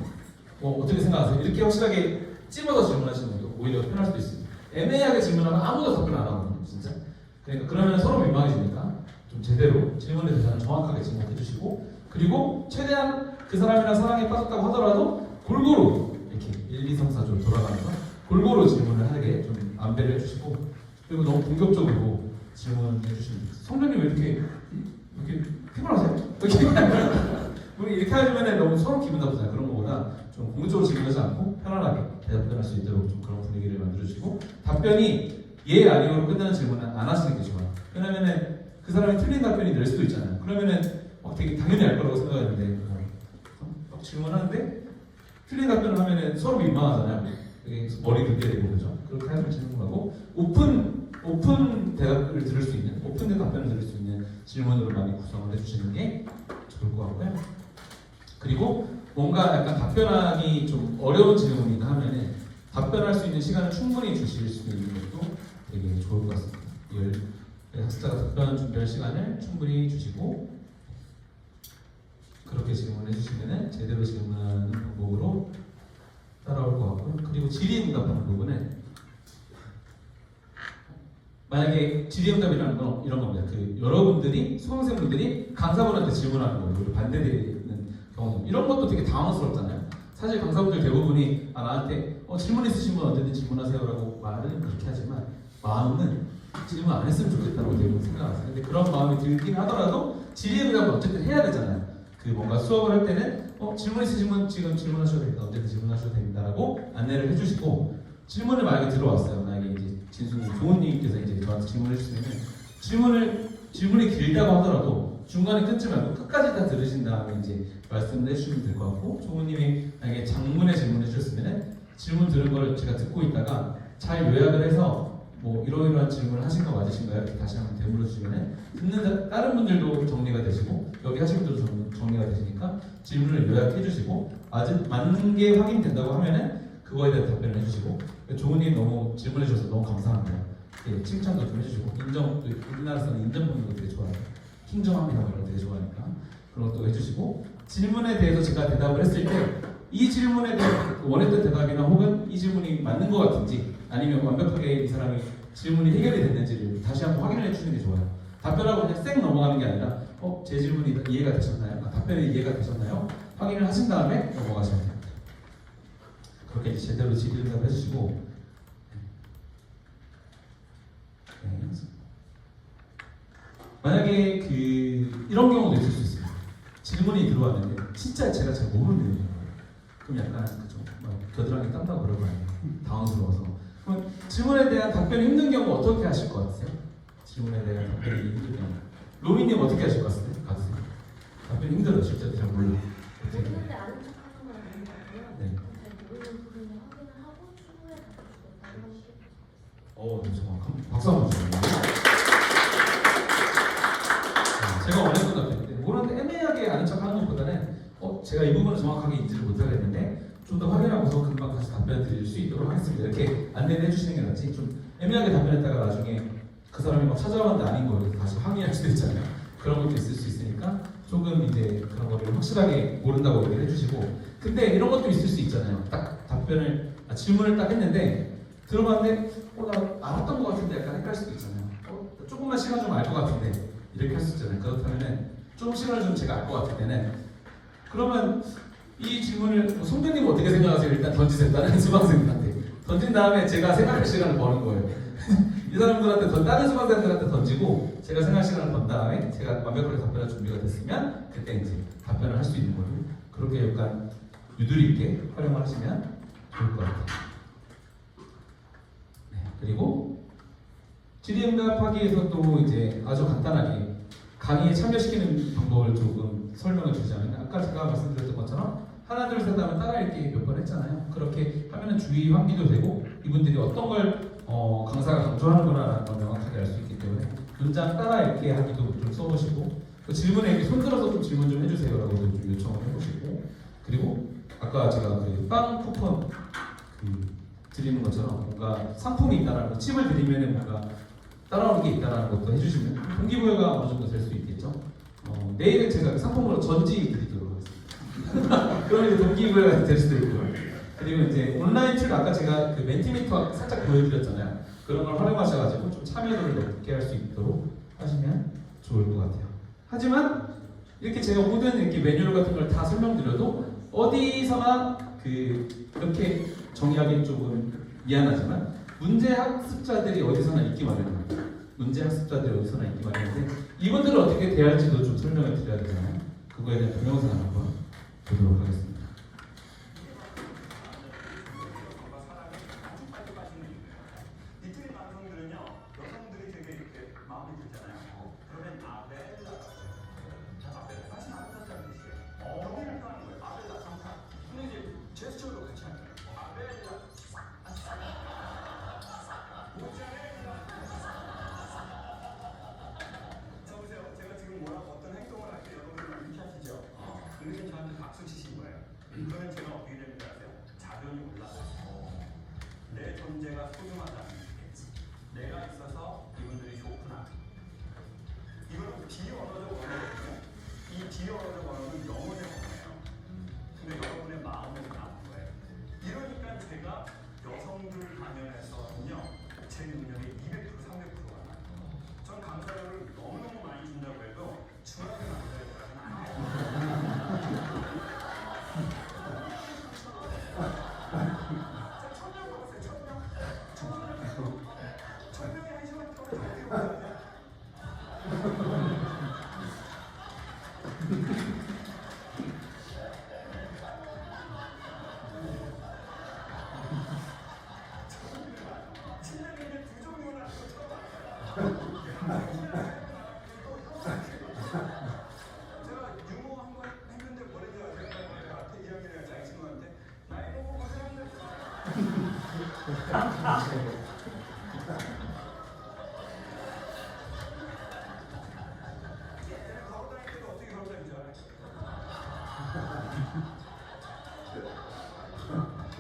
어떻게 생각하세요? 이렇게 확실하게 찝어서 질문하시는 것도 오히려 편할 수도 있습니다. 애매하게 질문하면 아무도 답변 안 하거든요, 진짜. 그러니까 그러면 서로 민망해지니까 좀 제대로 질문에 대해서는 정확하게 질문해 주시고 그리고 최대한 그 사람이랑 사랑에 빠졌다고 하더라도 골고루 이렇게 1, 2, 3, 4조 돌아가면서 골고루 질문을 하게 좀 안배를 해주시고 그리고 너무 공격적으로 질문해 주시면 돼요. 성령님 왜 이렇게 피곤하세요? 이렇게 하면 너무 서로 기분 나쁘잖아요. 그런 거보다 좀 공격적으로 질문하지 않고 편안하게 대답할 수 있도록 좀 그런 분위기를 만들어주시고 답변이 예, 아니오로 끝나는 질문은 안 하시는 게 좋아요. 왜냐면은 그 사람이 틀린 답변이 낼 수도 있잖아요. 그러면은 되게 당연히 알 거라고 생각했는데 막 질문하는데 틀린 답변을 하면은 서로 민망하잖아요. 되게 머리 긁게 되고 그죠? 그렇게 하면 질문하고 오픈 대답을 들을 수 있는 오픈된 답변을 들을 수 있는 질문으로 많이 구성을 해주시는 게 좋을 것 같고요. 그리고 뭔가 약간 답변하기 좀 어려운 질문이다 하면은 답변할 수 있는 시간을 충분히 주실 수 있는 것도 되게 좋을 것 같습니다. 학습자가 답변 준비할 시간을 충분히 주시고 그렇게 질문해 주시면은 제대로 질문하는 방법으로 따라올 것 같고요. 그리고 질의응답하는 부분은 만약에 질의응답이라는 건 이런 겁니다. 여러분들이 수강생분들이 강사분한테 질문하는 거예요. 반대되는 경우 이런 것도 되게 당황스럽잖아요. 사실 강사분들 대부분이 나한테 질문 있으신 분 언제든 질문하세요라고 말은 그렇게 하지만 마음은 질문 안 했으면 좋겠다고 대부분 생각하세요. 근데 그런 마음이 들긴 하더라도 질의응답은 어쨌든 해야 되잖아요. 뭔가 수업을 할 때는 질문 있으신 분 지금 질문하셔도 됩니다. 언제든 질문하셔도 됩니다라고 안내를 해주시고 질문을 만약에 들어왔어요. 만약에 이제 진수님, 조은님께서 이제 저한테 질문을 해주시면 질문이 길다고 하더라도 중간에 끊지 말고 끝까지 다 들으신 다음에 이제 말씀을 해주시면 될 것 같고 조은님이 만약에 장문에 질문해 주셨으면 질문 들은 걸 제가 듣고 있다가 잘 요약을 해서 뭐 이러이러한 질문을 하신 거 맞으신가요? 이렇게 다시 한번 되물어 주시면 듣는 다른 분들도 정리가 되시고 여기 하신 분들도 정리가 되시니까 질문을 요약해 주시고 아직 맞는 게 확인된다고 하면은 그거에 대한 답변을 해주시고 조은님 너무 질문해 주셔서 너무 감사합니다. 네, 칭찬도 좀 해주시고 인정, 우리나라에서는 인정 받는 거 되게 좋아해요. 킹정합니다 이런 거 되게 좋아하니까 그런 것도 해주시고 질문에 대해서 제가 대답을 했을 때 이 질문에 대한 원했던 대답이나 혹은 이 질문이 맞는 것 같은지 아니면 완벽하게 이 사람이 질문이 해결이 됐는지를 다시 한번 확인을 해주시는 게 좋아요. 답변하고 그냥 쌩 넘어가는 게 아니라 제 질문이 이해가 되셨나요? 답변이 이해가 되셨나요? 확인을 하신 다음에 넘어가시면 됩니다. 그렇게 이제 제대로 질의응답 해주시고 만약에 이런 경우도 있을 수 있습니다. 질문이 들어왔는데 진짜 제가 잘 모르는 내용이에요. 그럼 약간 겨드랑이 땀나고 그럴 거 아니에요. 당황스러워서. 그럼 질문에 대한 답변이 힘든 경우 어떻게 하실 것 같으세요? 질문에 대한 답변이 힘든 경우. 로미님 어떻게 하실 것 같으세요? 답변이 힘들어요. 실제로 잘 몰라요. 모르는데 아는 척하는 건 아닌 것 같고요. 네. 잘 모르는 부분을 확인을 하고 추후에 답변을 하는 게 너무 정확합니다. 박수 한번 주세요. 제가 원했던 답변인데 모르는데 애매하게 아는 척하는 것보다는 제가 이 부분을 정확하게 인지를 못하겠는데 좀 더 확인하고서 금방 다시 답변 드릴 수 있도록 하겠습니다. 이렇게 안내를 해주시는 게 낫지 좀 애매하게 답변했다가 나중에 그 사람이 막 찾아왔는데 아닌 거를 다시 항의할 수도 있잖아요. 그런 것도 있을 수 있으니까 조금 이제 그런 거를 확실하게 모른다고 얘기를 해주시고 근데 이런 것도 있을 수 있잖아요. 딱 답변을 질문을 딱 했는데 들어봤는데 나 알았던 것 같은데 약간 헷갈릴 수도 있잖아요. 조금만 시간 좀 알 것 같은데 이렇게 할 수 있잖아요. 그렇다면은 좀 시간을 좀 제가 알 것 같을 때는 그러면 이 질문을 송변님 어떻게 생각하세요? 일단 던지세요. 다른 수강생들한테 던진 다음에 제가 생각할 시간을 버는 거예요. 이 사람들한테 다른 수강생들한테 던지고 제가 생각할 시간을 번 다음에 제가 완벽하게 답변할 준비가 됐으면 그때 이제 답변을 할 수 있는 걸로 그렇게 약간 유도리 있게 활용을 하시면 좋을 것 같아요. 네, 그리고 질의응답하기에서 또 이제 아주 간단하게 강의에 참여시키는 방법을 조금 설명을 드리자면 아까 제가 말씀드렸던 것처럼 하나 둘 셋 하면 따라 읽기 몇 번 했잖아요. 그렇게 하면은 주의 환기도 되고 이분들이 어떤 걸 강사가 강조하는구나라는 걸 명확하게 알 수 있기 때문에 문장 따라 읽기 하기도 좀 써보시고 그 질문에 이렇게 손들어서 좀 질문 좀 해주세요라고도 좀 요청을 해보시고 그리고 아까 제가 그 빵 쿠폰 드리는 것처럼 뭔가 상품이 있다라는 거 칩을 드리면은 뭔가 따라오는 게 있다라는 것도 해주시면 동기부여가 어느 정도 될 수 있겠죠. 내일은 제가 상품으로 전지 드리도록 하겠습니다. 그러면 이제 동기부여가 될 수도 있고요. 그리고 이제 온라인 툴 아까 제가 그 멘티미터 살짝 보여드렸잖아요. 그런 걸 활용하셔가지고 좀 참여도를 높게 할 수 있도록 하시면 좋을 것 같아요. 하지만 이렇게 제가 모든 이렇게 매뉴얼 같은 걸 다 설명드려도 어디서나 이렇게 정의하기는 조금 미안하지만 문제 학습자들이 어디서나 있기 마련입니다. 문제 학습자들이 어디서나 있기 마련인데 이분들을 어떻게 대할지도 좀 설명을 드려야 되잖아요. 그거에 대한 동영상을 한번 보도록 하겠습니다. 이태리 남성들은요, 여성들이 되게 이렇게 마음에 들잖아요. 그러면 아벨라, 같이 나타나는 뜻이에요. 여기를 표하는 거예요. 아벨라, 정타. 근데 이제 제스처로 같이 하는 거예요. 아벨라, 저보세요. 제가 지금 뭐라고 어떤 행동을 할 때 여러분들 이렇게 하시죠. 그러면 저한테 박수 치신 거예요. 그러면 제가 어떻게 됩니까? 아세요? 자존이 올라가요. 내 존재가 소중하다는 게 내가 있어서 이분들이 좋구나. 이거는 비언어적 언어거든요. 이 비언어적 언어는 영혼의 언어예요. 근데 여러분의 마음에서 나온 거예요. 이러니까 제가 여성들 반면에서는요, 제 능력이 200%, 300%가 나요. 전 강사료를 너무너무 많이 준다고 해도 중하게 남자애들하고는 안 해요. 천명이 한 시간 동안 다 침략인데 두 종류는 아니고 제가 유머 한 번 했는데 뭐랬는지 아세요? 앞에 2학년에 자기 친구한테 나이 먹고 고생한다. 걸어 다닐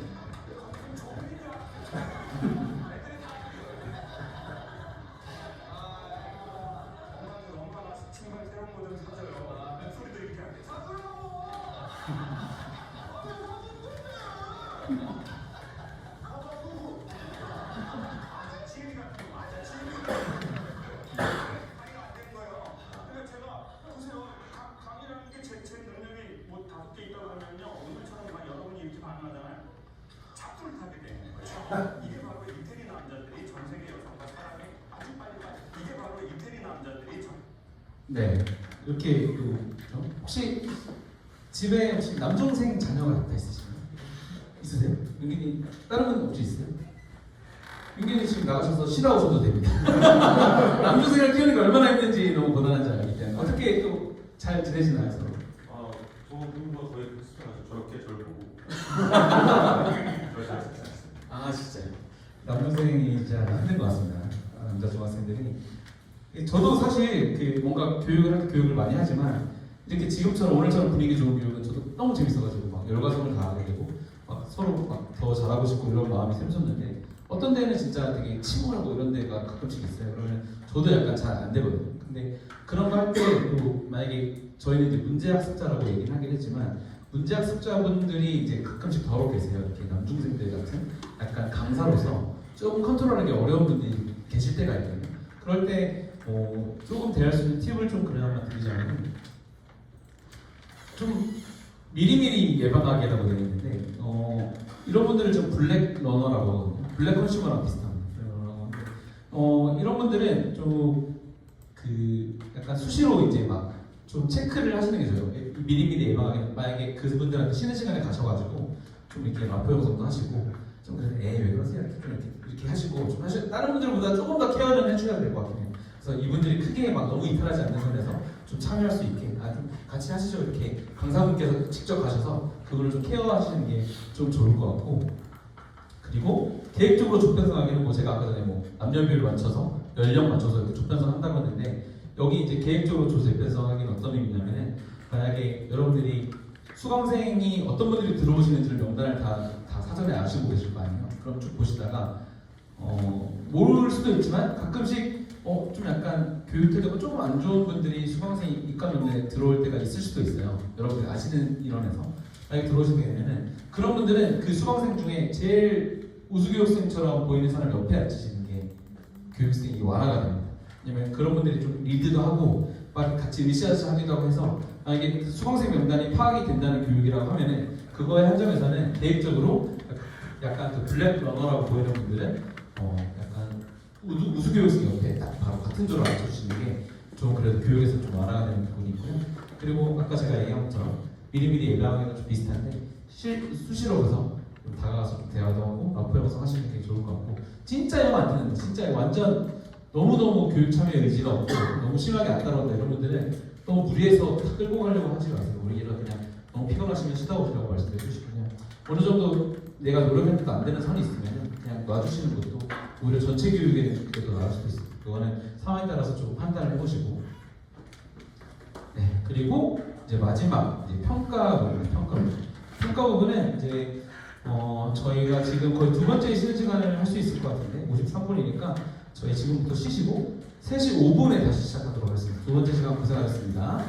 때도 어떻게 걸어 다니는지 알아요? 엄마가 친구가 새로운 모델 사줘요. 목소리도 이렇게 하는데 사줘요. 지은이 같은 거 맞아. 지은이가 강의가 안 되는 거예요. 그러니까 제가 보세요. 강의라는 게 제 능력이 뭐 5개 있다고 하면요. 오늘처럼 막 여러분이 이렇게 반응하잖아요. 착불 타게 되는 거예요. 이게 바로 이태리 남자들이 전 세계 여성과 사랑에 아주 빨리 이게 바로 이태리 남자들이 네, 이렇게 혹시 집에 혹시 남동생 자녀가 다 있으신가요? 있으세요? 윤기님 다른 분 혹시 있어요? 윤기님 지금 나가셔서 쉬다 오셔도 됩니다. 남동생을 키우는 게 얼마나 힘든지 너무 고단한지 알기 때문에 어떻게 또 잘 지내시나요? 서로? 저 부부가 거의 비슷해가지고 저렇게 저를 보고 아 진짜요? 남동생이 진짜 힘든 것 같습니다. 남자 중학생들이 저도 사실 뭔가 교육을 할 때 교육을 많이 하지만 이렇게 지금처럼 오늘처럼 분위기 좋은 교육은 저도 너무 재밌어가지고 막 열과성을 다하게 되고 막 서로 막 더 잘하고 싶고 이런 마음이 샘솟는데 어떤 데는 진짜 되게 침울하고 이런 데가 가끔씩 있어요. 그러면 저도 약간 잘 안 되거든요. 근데 그런 거 할 때 또 만약에 저희는 이제 문제 학습자라고 얘기는 하긴 했지만 문제 학습자분들이 이제 가끔씩 더러 계세요. 이렇게 남중생들 같은 약간 강사로서 조금 컨트롤하기 어려운 분들이 계실 때가 있거든요. 그럴 때 조금 대할 수 있는 팁을 좀 그나마 드리자면 좀 미리미리 예방하기라고 되어 있는데 이런 분들을 좀 블랙 러너라고 하거든요. 블랙 컨슈머랑 비슷합니다. 이런 분들은 좀 그 약간 수시로 이제 막 좀 체크를 하시는 게 좋아요. 미리미리 예방하게 만약에 그분들한테 쉬는 시간에 가셔가지고 좀 이렇게 마포 영상도 하시고 좀 그래서 왜 그러세요? 이렇게 하시고 좀 다른 분들보다 조금 더 케어를 해주셔야 될 것 같아요. 그래서 이분들이 크게 막 너무 이탈하지 않는 선에서 좀 참여할 수 있게 좀 같이 하시죠. 이렇게 강사분께서 직접 가셔서 그거를 좀 케어하시는 게 좀 좋을 것 같고 그리고 계획적으로 조편성하기는 뭐 제가 아까 전에 뭐 남녀비율 맞춰서 연령 맞춰서 이렇게 조편성 한다고 했는데 여기 이제 계획적으로 조편성하기는 어떤 의미냐면은 만약에 여러분들이 수강생이 어떤 분들이 들어오시는지를 명단을 다 사전에 아시고 계실 거 아니에요. 그럼 쭉 보시다가 모를 수도 있지만 가끔씩 좀 약간 교육 태도가 조금 안 좋은 분들이 수강생 입과 명단에 들어올 때가 있을 수도 있어요. 여러분들이 아시는 인원에서 만약에 들어오시게 되면은 그런 분들은 그 수강생 중에 제일 우수교육생처럼 보이는 사람 옆에 앉히시는 게 교육생이 완화가 됩니다. 왜냐면 그런 분들이 좀 리드도 하고 막 같이 으쌰으쌰 하기도 하고 해서 만약에 수강생 명단이 파악이 된다는 교육이라고 하면은 그거에 한정해서는 계획적으로 약간 그 블랙 러너라고 보이는 분들은 약간 우수교육생 옆에 딱 바로 같은 조로 앉혀주시는 게 좀 그래도 교육에서 좀 완화가 되는 부분이 있고요. 그리고 아까 제가 얘기한 것처럼 미리미리 예방하기는 좀 비슷한데 수시로 가서 좀 다가가서 좀 대화도 하고 마포 영상 하시는 게 좋을 것 같고 진짜 영 안 듣는 진짜 완전 너무너무 교육 참여 의지가 없고 너무 심하게 안 따라온다 이런 분들은 너무 무리해서 다 끌고 가려고 하지 마세요. 오히려 그냥 너무 피곤하시면 쉬다 오시라고 말씀해 주시고 그냥 어느 정도 내가 노력했는데도 안 되는 선이 있으면 그냥 놔주시는 것도 오히려 전체 교육에는 그게 더 나을 수도 있어요. 그거는 상황에 따라서 좀 판단을 해보시고 네 그리고 이제 마지막 이제 평가 부분은 이제 저희가 지금 거의 두 번째 쉬는 시간을 할 수 있을 것 같은데 53분이니까 저희 지금부터 쉬시고 3시 5분에 다시 시작하도록 하겠습니다. 두 번째 시간 고생하셨습니다.